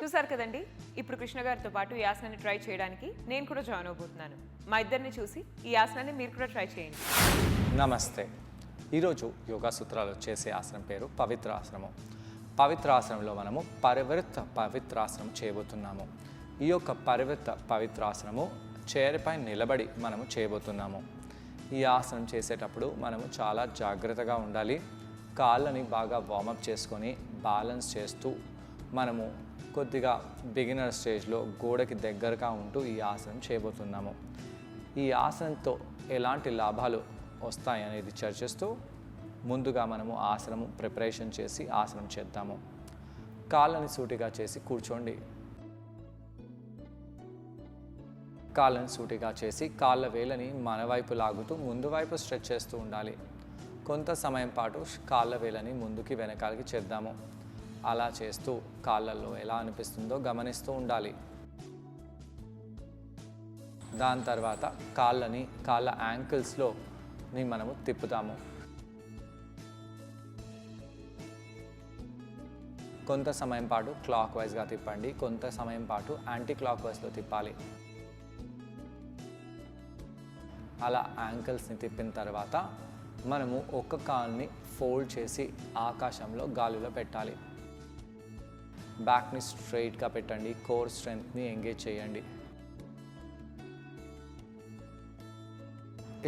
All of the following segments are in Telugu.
చూసారు కదండి. ఇప్పుడు కృష్ణ గారితో పాటు ఈ ఆసనాన్ని ట్రై చేయడానికి నేను కూడా జాయిన్ అవబోతున్నాను. మా ఇద్దరిని చూసి ఈ ఆసనాన్ని మీరు కూడా ట్రై చేయండి. నమస్తే. ఈరోజు యోగా సూత్రాలు చేసే ఆసనం పేరు పవిత్రాసనము. పవిత్రాసనంలో మనము పరివృత్త పవిత్రాసనం చేయబోతున్నాము. ఈ యొక్క పరివృత్త పవిత్రాసనము చైర్పై నిలబడి మనము చేయబోతున్నాము. ఈ ఆసనం చేసేటప్పుడు మనము చాలా జాగ్రత్తగా ఉండాలి. కాళ్ళని బాగా వార్మప్ చేసుకొని బ్యాలెన్స్ చేస్తూ మనము కొద్దిగా బిగినర్ స్టేజ్లో గోడకి దగ్గరగా ఉంటూ ఈ ఆసనం చేయబోతున్నాము. ఈ ఆసనంతో ఎలాంటి లాభాలు వస్తాయనేది చర్చిస్తూ ముందుగా మనము ఆసనము ప్రిపరేషన్ చేసి ఆసనం చేద్దాము. కాళ్ళని సూటిగా చేసి కూర్చోండి. కాళ్ళని సూటిగా చేసి కాళ్ళ వేలని మన వైపు లాగుతూ ముందు వైపు స్ట్రెచ్ చేస్తూ ఉండాలి. కొంత సమయం పాటు కాళ్ళ వేలని ముందుకి వెనకాలకి చేద్దాము. అలా చేస్తూ కాళ్ళల్లో ఎలా అనిపిస్తుందో గమనిస్తూ ఉండాలి. దాని తర్వాత కాళ్ళ యాంకిల్స్లో మనము తిప్పుతాము. కొంత సమయం పాటు క్లాక్ వైజ్గా తిప్పండి, కొంత సమయం పాటు యాంటీ క్లాక్ వైజ్లో తిప్పాలి. అలా యాంకిల్స్ని తిప్పిన తర్వాత మనము ఒక కాల్ని ఫోల్డ్ చేసి ఆకాశంలో గాలిలో పెట్టాలి. బ్యాక్ని స్ట్రైట్గా పెట్టండి. కోర్ స్ట్రెంగ్త్ని ఎంగేజ్ చేయండి.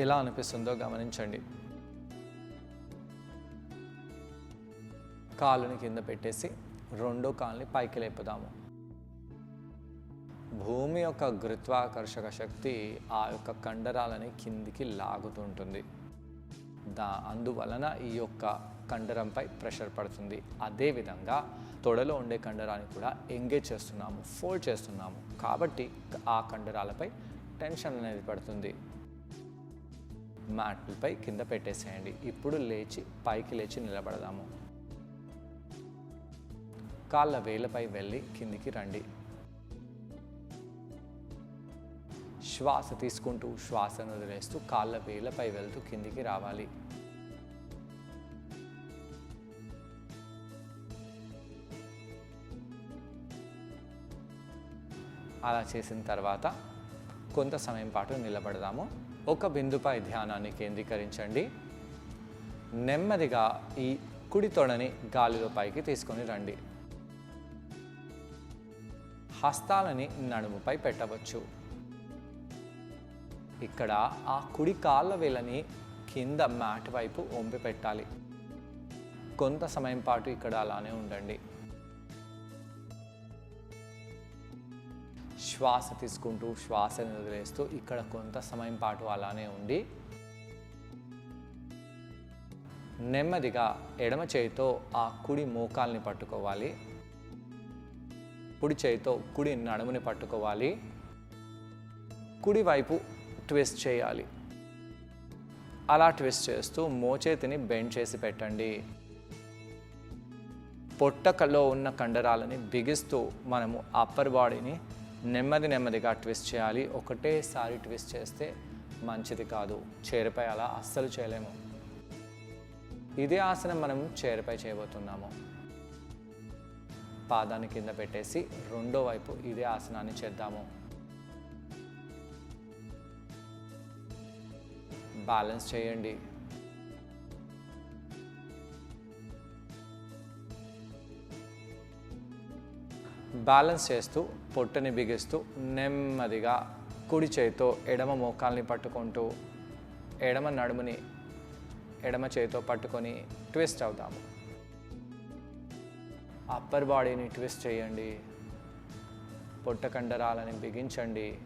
ఎలా అనిపిస్తుందో గమనించండి. కాలుని కింద పెట్టేసి రెండో కాల్ని పైకి లేపుదాము. భూమి యొక్క గురుత్వాకర్షక శక్తి ఆ యొక్క కండరాలని కిందికి లాగుతుంటుంది. అందువలన ఈ యొక్క కండరంపై ప్రెషర్ పడుతుంది. అదేవిధంగా తొడలో ఉండే కండరాన్ని కూడా ఎంగేజ్ చేస్తున్నాము, ఫోల్డ్ చేస్తున్నాము. కాబట్టి ఆ కండరాలపై టెన్షన్ అనేది పడుతుంది. మ్యాట్లపై కింద పెట్టేసేయండి. ఇప్పుడు పైకి లేచి నిలబడదాము. కాళ్ళ వేలపై వెళ్ళి కిందికి రండి. శ్వాస తీసుకుంటూ శ్వాసను వదిలేస్తూ కాళ్ళ వేలపై వెళ్తూ కిందికి రావాలి. అలా చేసిన తర్వాత కొంత సమయం పాటు నిలబడదాము. ఒక బిందుపై ధ్యానాన్ని కేంద్రీకరించండి. నెమ్మదిగా ఈ కుడి తొడని గాలిలో పైకి తీసుకొని రండి. హస్తాలని నడుముపై పెట్టవచ్చు. ఇక్కడ ఆ కుడి కాళ్ళ వేలని కింద మ్యాట్ వైపు వంపి పెట్టాలి. కొంత సమయం పాటు ఇక్కడ అలానే ఉండండి. శ్వాస తీసుకుంటూ శ్వాసను వదిలేస్తూ ఇక్కడ కొంత సమయం పాటు అలానే ఉండి నెమ్మదిగా ఎడమ చేయితో ఆ కుడి మోకాల్ని పట్టుకోవాలి. కుడి చేయితో కుడి నడుముని పట్టుకోవాలి. కుడి వైపు ట్విస్ట్ చేయాలి. అలా ట్విస్ట్ చేస్తూ మోచేతిని బెండ్ చేసి పెట్టండి. పొట్టకల్లో ఉన్న కండరాలని బిగిస్తూ మనము అప్పర్ బాడీని నెమ్మదిగా ట్విస్ట్ చేయాలి. ఒకటేసారి ట్విస్ట్ చేస్తే మంచిది కాదు. చైర్పై అలా అస్సలు చేయలేము. ఇదే ఆసనం మనం చైర్పై చేయబోతున్నాము. పాదాన్ని కింద పెట్టేసి రెండో వైపు ఇదే ఆసనాన్ని చేద్దాము. బ్యాలెన్స్ చేయండి. బ్యాలెన్స్ చేస్తూ పొట్టని బిగిస్తూ నెమ్మదిగా కుడి చేతితో ఎడమ మోకాల్ని పట్టుకుంటూ ఎడమ నడుముని ఎడమ చేతితో పట్టుకొని ట్విస్ట్ అవుతాము. అప్పర్ బాడీని ట్విస్ట్ చేయండి. పొట్ట కండరాలని బిగించండి.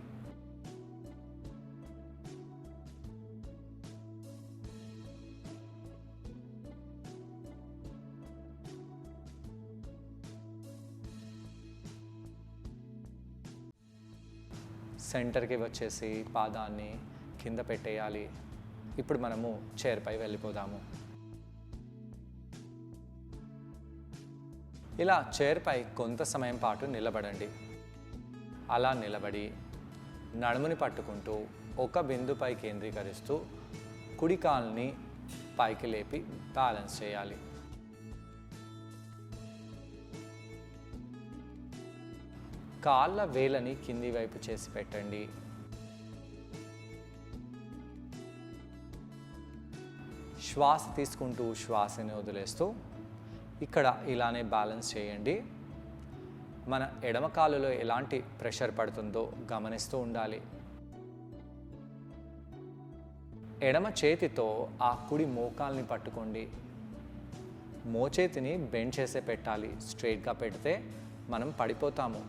సెంటర్కి వచ్చేసి పాదాన్ని కింద పెట్టేయాలి. ఇప్పుడు మనము చైర్పై వెళ్ళిపోదాము. ఇలా చైర్పై కొంత సమయం పాటు నిలబడండి. అలా నిలబడి నడుముని పట్టుకుంటూ ఒక బిందుపై కేంద్రీకరిస్తూ కుడి కాల్ని పైకి లేపి బ్యాలెన్స్ చేయాలి. కాళ్ళ వేలని కింది వైపు చేసి పెట్టండి. శ్వాస తీసుకుంటూ శ్వాసని వదిలేస్తూ ఇక్కడ ఇలానే బ్యాలెన్స్ చేయండి. మన ఎడమ కాలులో ఎలాంటి ప్రెషర్ పడుతుందో గమనిస్తూ ఉండాలి. ఎడమ చేతితో ఆ కుడి మోకాల్ని పట్టుకోండి. మోచేతిని బెండ్ చేసే పెట్టాలి. స్ట్రైట్గా పెడితే మనం పడిపోతాము.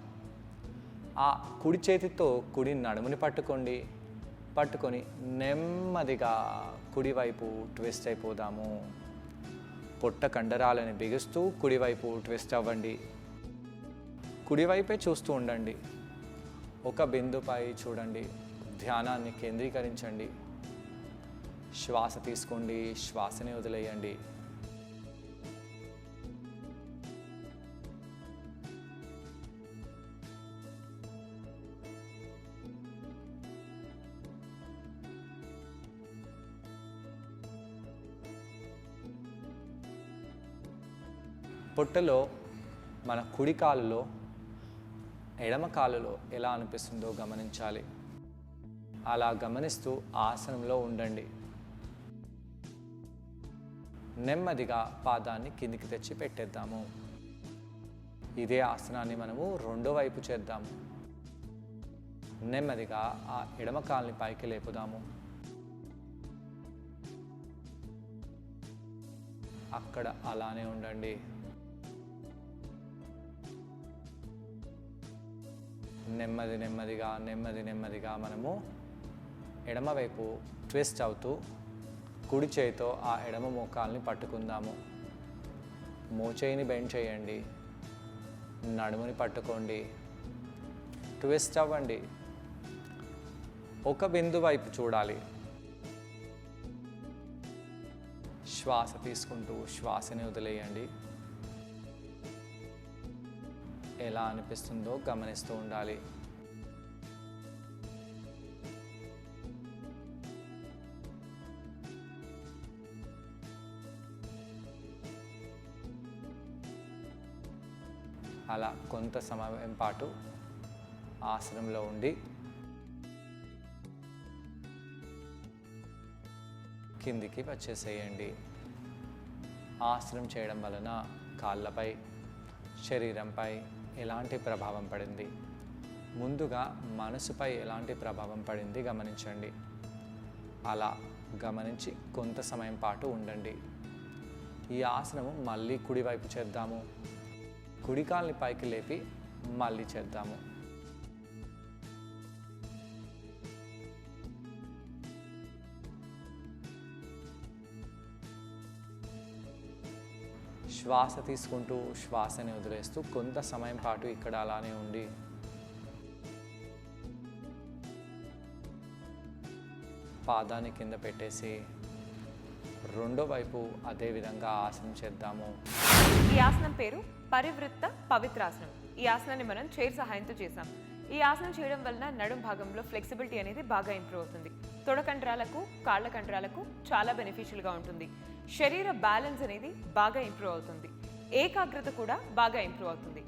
ఆ కుడి చేతితో కుడి నడుముని పట్టుకోండి. పట్టుకొని నెమ్మదిగా కుడివైపు ట్విస్ట్ అయిపోదాము. పొట్ట కండరాలని బిగుస్తూ కుడివైపు ట్విస్ట్ అవ్వండి. కుడివైపే చూస్తూ ఉండండి. ఒక బిందుపై చూడండి. ధ్యానాన్ని కేంద్రీకరించండి. శ్వాస తీసుకోండి, శ్వాసని వదిలేయండి. పొట్టలో మన కుడి కాలులో ఎడమ కాలులో ఎలా అనిపిస్తుందో గమనించాలి. అలా గమనిస్తూ ఆసనంలో ఉండండి. నెమ్మదిగా పాదాన్ని కిందికి తెచ్చి పెట్టేద్దాము. ఇదే ఆసనాన్ని మనము రెండో వైపు చేద్దాము. నెమ్మదిగా ఆ ఎడమ కాలుని పైకి లేపుదాము. అక్కడ అలానే ఉండండి. నెమ్మదిగా మనము ఎడమవైపు ట్విస్ట్ అవుతూ కుడి చేయితో ఆ ఎడమ మోకాల్ని పట్టుకుందాము. మోచేయిని బెండ్ చేయండి. నడుముని పట్టుకోండి. ట్విస్ట్ అవ్వండి. ఒక బిందు వైపు చూడాలి. శ్వాస తీసుకుంటూ శ్వాసని వదిలేయండి. ఎలా అనిపిస్తుందో గమనిస్తూ ఉండాలి. అలా కొంత సమయం పాటు ఆసనంలో ఉండి కిందికి వచ్చేసేయండి. ఆసనం చేయడం వలన కాళ్ళపై, శరీరంపై ఎలాంటి ప్రభావం పడింది, ముందుగా మనసుపై ఎలాంటి ప్రభావం పడింది గమనించండి. అలా గమనించి కొంత సమయం పాటు ఉండండి. ఈ ఆసనము మళ్ళీ కుడివైపు చేద్దాము. కుడి కాల్ని పైకి లేపి మళ్ళీ చేద్దాము. శ్వాస తీసుకుంటూ శ్వాసని వదిలేస్తూ కొంత సమయం పాటు ఇక్కడ అలానే ఉండి పాదాన్ని కింద పెట్టేసి రెండో వైపు అదే విధంగా ఆసనం చేద్దాము. ఈ ఆసనం పేరు పరివృత్త పవిత్రాసనం. ఈ ఆసనాన్ని మనం చైర్ సహాయంతో చేసాం. ఈ ఆసనం చేయడం వలన నడుం భాగంలో ఫ్లెక్సిబిలిటీ అనేది బాగా ఇంప్రూవ్ అవుతుంది. తొడ కండరాలకు, కాళ్ళ కండరాలకు చాలా బెనిఫిషియల్గా ఉంటుంది. శరీర బ్యాలెన్స్ అనేది బాగా ఇంప్రూవ్ అవుతుంది. ఏకాగ్రత కూడా బాగా ఇంప్రూవ్ అవుతుంది.